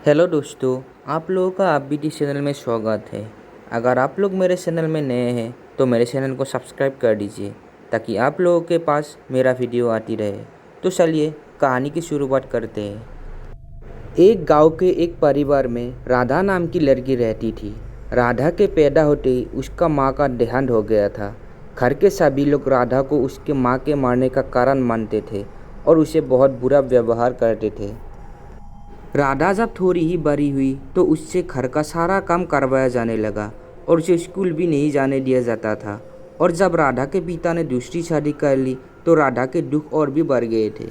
Hello दोस्तों, आप लोगों का आप भी इस चैनल में स्वागत है। अगर आप लोग मेरे चैनल में नए हैं तो मेरे चैनल को सब्सक्राइब कर दीजिए ताकि आप लोगों के पास मेरा वीडियो आती रहे। तो चलिए कहानी की शुरुआत करते हैं। एक गांव के एक परिवार में राधा नाम की लड़की रहती थी। राधा के पैदा होते ही उसका माँ का देहांत हो गया था। घर के सभी लोग राधा को उसके माँ के मारने का कारण मानते थे और उसे बहुत बुरा व्यवहार करते थे। राधा जब थोड़ी ही बड़ी हुई तो उससे घर का सारा काम करवाया जाने लगा और उसे स्कूल भी नहीं जाने दिया जाता था। और जब राधा के पिता ने दूसरी शादी कर ली तो राधा के दुख और भी बढ़ गए थे।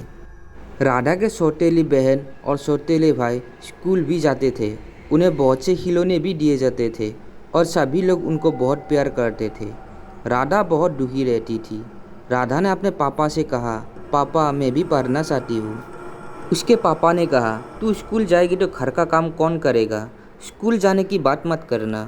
राधा के सौतेली बहन और सौतेले भाई स्कूल भी जाते थे। उन्हें बहुत से खिलौने भी दिए जाते थे और सभी लोग उनको बहुत प्यार करते थे। राधा बहुत दुखी रहती थी। राधा ने अपने पापा से कहा, पापा मैं भी पढ़ना चाहती हूँ। उसके पापा ने कहा, तू स्कूल जाएगी तो घर का काम कौन करेगा, स्कूल जाने की बात मत करना।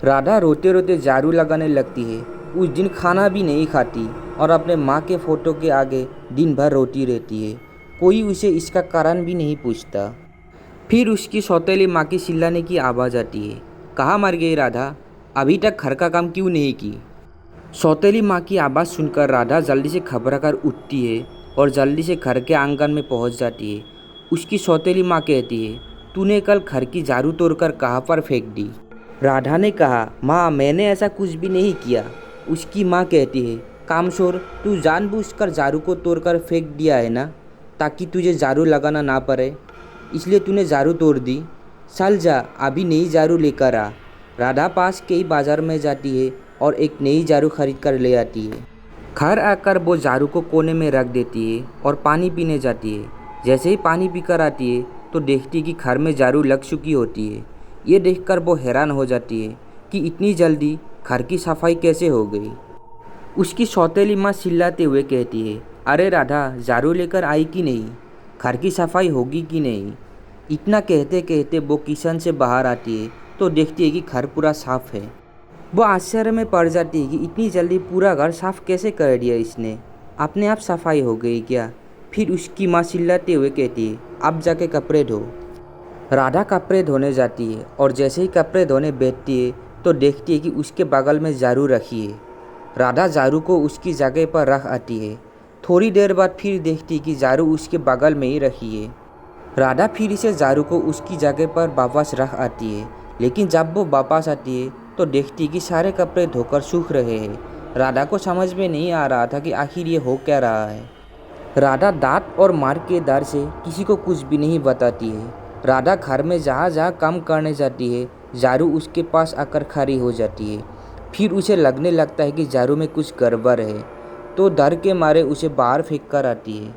राधा रोते रोते झाड़ू लगाने लगती है। उस दिन खाना भी नहीं खाती और अपने माँ के फ़ोटो के आगे दिन भर रोती रहती है। कोई उसे इसका कारण भी नहीं पूछता। फिर उसकी सौतेली माँ की चिल्लाने की आवाज़ आती है, कहाँ मर गई राधा, अभी तक घर का काम क्यों नहीं की। सौतेली माँ की आवाज़ सुनकर राधा जल्दी से घबरा कर उठती है और जल्दी से घर के आंगन में पहुँच जाती है। उसकी सौतेली माँ कहती है, तूने कल घर की झाड़ू तोड़कर कहाँ पर फेंक दी। राधा ने कहा, माँ मैंने ऐसा कुछ भी नहीं किया। उसकी माँ कहती है, कामचोर, तू जानबूझकर झाड़ू को तोड़कर फेंक दिया है ना, ताकि तुझे झाड़ू लगाना ना पड़े, इसलिए तूने झाड़ू तोड़ दी। चल जा, अभी नई झाड़ू लेकर आ। राधा पास के ही बाजार में जाती है और एक नई झाड़ू खरीद कर ले आती है। घर आकर वो झाड़ू को कोने में रख देती है और पानी पीने जाती है। जैसे ही पानी पीकर आती है तो देखती है कि घर में झाड़ू लग चुकी होती है। ये देखकर वो हैरान हो जाती है कि इतनी जल्दी घर की सफाई कैसे हो गई। उसकी सौतेली माँ चिल्लाते हुए कहती है, अरे राधा, झाड़ू लेकर आई कि नहीं, घर की सफाई होगी कि नहीं। इतना कहते कहते वो किचन से बाहर आती है तो देखती है कि घर पूरा साफ है। वो आश्चर्य में पड़ जाती है कि इतनी जल्दी पूरा घर साफ कैसे कर दिया इसने, अपने आप सफाई हो गई क्या। फिर उसकी माँ चिल्लाते हुए कहती है, अब जाके कपड़े धो। राधा कपड़े धोने जाती है और जैसे ही कपड़े धोने बैठती है तो देखती है कि उसके बगल में झाड़ू रखी है। राधा झाड़ू को उसकी जगह पर रख आती है। थोड़ी देर बाद फिर देखती है कि झाड़ू उसके बगल में ही रखी है। राधा फिर से झाड़ू को उसकी जगह पर वापस रख आती है, लेकिन जब वो वापस आती है तो देखती है कि सारे कपड़े धोकर सूख रहे हैं। राधा को समझ में नहीं आ रहा था कि आखिर ये हो क्या रहा है। राधा दांत और मार के डर से किसी को कुछ भी नहीं बताती है। राधा घर में जहाँ जहाँ काम करने जाती है झाड़ू उसके पास आकर खड़ी हो जाती है। फिर उसे लगने लगता है कि झाड़ू में कुछ गड़बड़ है, तो डर के मारे उसे बाहर फेंक कर आती है।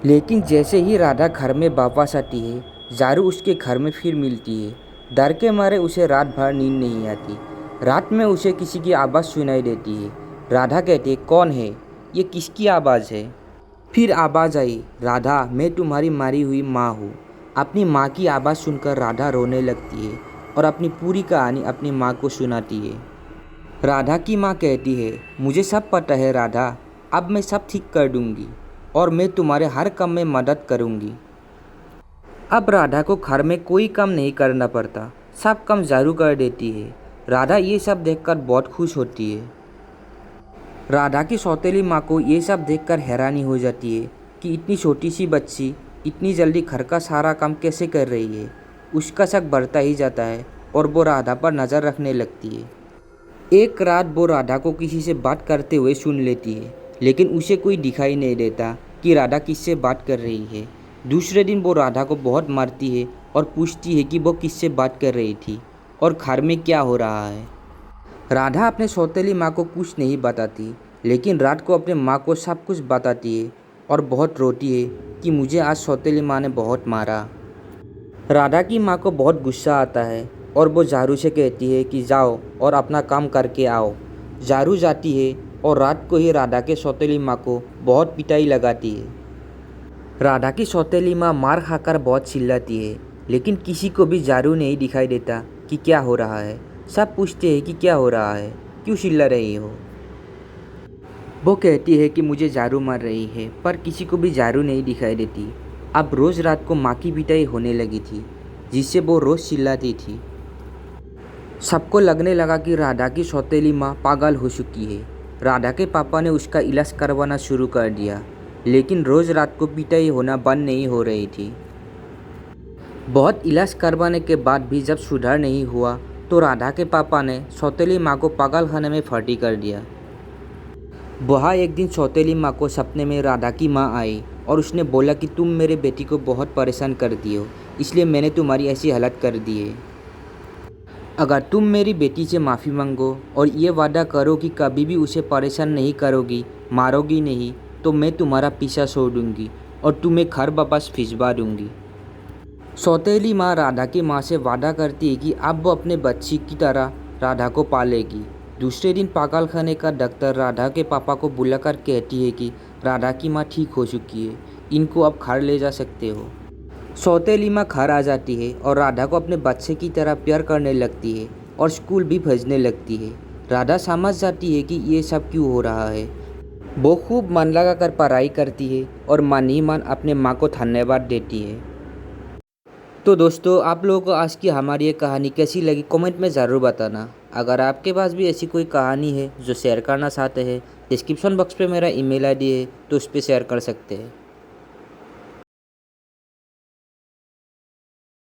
लेकिन जैसे ही राधा घर में वापस आती है झाड़ू उसके घर में फिर मिलती है। डर के मारे उसे रात भर नींद नहीं आती। रात में उसे किसी की आवाज़ सुनाई देती है। राधा कहती है, कौन है, ये किसकी आवाज़ है। फिर आवाज़ आई, राधा मैं तुम्हारी मारी हुई माँ हूँ। अपनी माँ की आवाज़ सुनकर राधा रोने लगती है और अपनी पूरी कहानी अपनी माँ को सुनाती है। राधा की माँ कहती है, मुझे सब पता है राधा, अब मैं सब ठीक कर दूँगी और मैं तुम्हारे हर काम में मदद करूँगी। अब राधा को घर में कोई काम नहीं करना पड़ता, सब काम झाड़ू कर देती है। राधा ये सब देखकर बहुत खुश होती है। राधा की सौतेली माँ को ये सब देखकर हैरानी हो जाती है कि इतनी छोटी सी बच्ची इतनी जल्दी घर का सारा काम कैसे कर रही है। उसका शक बढ़ता ही जाता है और वो राधा पर नज़र रखने लगती है। एक रात वो राधा को किसी से बात करते हुए सुन लेती है, लेकिन उसे कोई दिखाई नहीं देता कि राधा किससे बात कर रही है। दूसरे दिन वो राधा को बहुत मारती है और पूछती है कि वो किससे बात कर रही थी और घर में क्या हो रहा है। राधा अपने सौतेली माँ को कुछ नहीं बताती, लेकिन रात को अपने माँ को सब कुछ बताती है और बहुत रोती है कि मुझे आज सौतेली माँ ने बहुत मारा। राधा की माँ को बहुत गुस्सा आता है और वो झाड़ू से कहती है कि जाओ और अपना काम करके आओ। झाड़ू जाती है और रात को ही राधा के सौतेली माँ को बहुत पिटाई लगाती है। राधा की सौतेली माँ मार खाकर बहुत चिल्लाती है, लेकिन किसी को भी झाड़ू नहीं दिखाई देता कि क्या हो रहा है। सब पूछते हैं कि क्या हो रहा है, क्यों चिल्ला रही हो। वो कहती है कि मुझे झाड़ू मार रही है, पर किसी को भी झाड़ू नहीं दिखाई देती। अब रोज़ रात को माँ की पिटाई होने लगी थी। जिससे वो रोज़ चिल्लाती थी। सबको लगने लगा कि राधा की सौतेली माँ पागल हो चुकी है। राधा के पापा ने उसका इलाज करवाना शुरू कर दिया, लेकिन रोज़ रात को पिटाई होना बंद नहीं हो रही थी। बहुत इलाज करवाने के बाद भी जब सुधार नहीं हुआ तो राधा के पापा ने सौतेली माँ को पागल खाने में भर्ती कर दिया। वहाँ एक दिन सौतेली माँ को सपने में राधा की माँ आई और उसने बोला कि तुम मेरे बेटी को बहुत परेशान करती हो, इसलिए मैंने तुम्हारी ऐसी हालत कर दी है। अगर तुम मेरी बेटी से माफ़ी मांगो और ये वादा करो कि कभी भी उसे परेशान नहीं करोगी, मारोगी नहीं, तो मैं तुम्हारा पीछा छोड़ दूँगी और तुम्हें घर वापस भिजवा दूँगी। सौतेली माँ राधा की माँ से वादा करती है कि अब वो अपने बच्ची की तरह राधा को पालेगी। दूसरे दिन पागलखाने का डॉक्टर राधा के पापा को बुलाकर कहती है कि राधा की माँ ठीक हो चुकी है, इनको अब घर ले जा सकते हो। सौतेली माँ घर आ जाती है और राधा को अपने बच्चे की तरह प्यार करने लगती है और स्कूल भी भेजने लगती है। राधा समझ जाती है कि ये सब क्यों हो रहा है। वो खूब मन लगा कर पढ़ाई करती है और मन ही मन अपने माँ को धन्यवाद देती है। तो दोस्तों, आप लोगों को आज की हमारी ये कहानी कैसी लगी कमेंट में ज़रूर बताना। अगर आपके पास भी ऐसी कोई कहानी है जो शेयर करना चाहते हैं, डिस्क्रिप्शन बॉक्स पे मेरा ईमेल आईडी है, तो उस पर शेयर कर सकते हैं।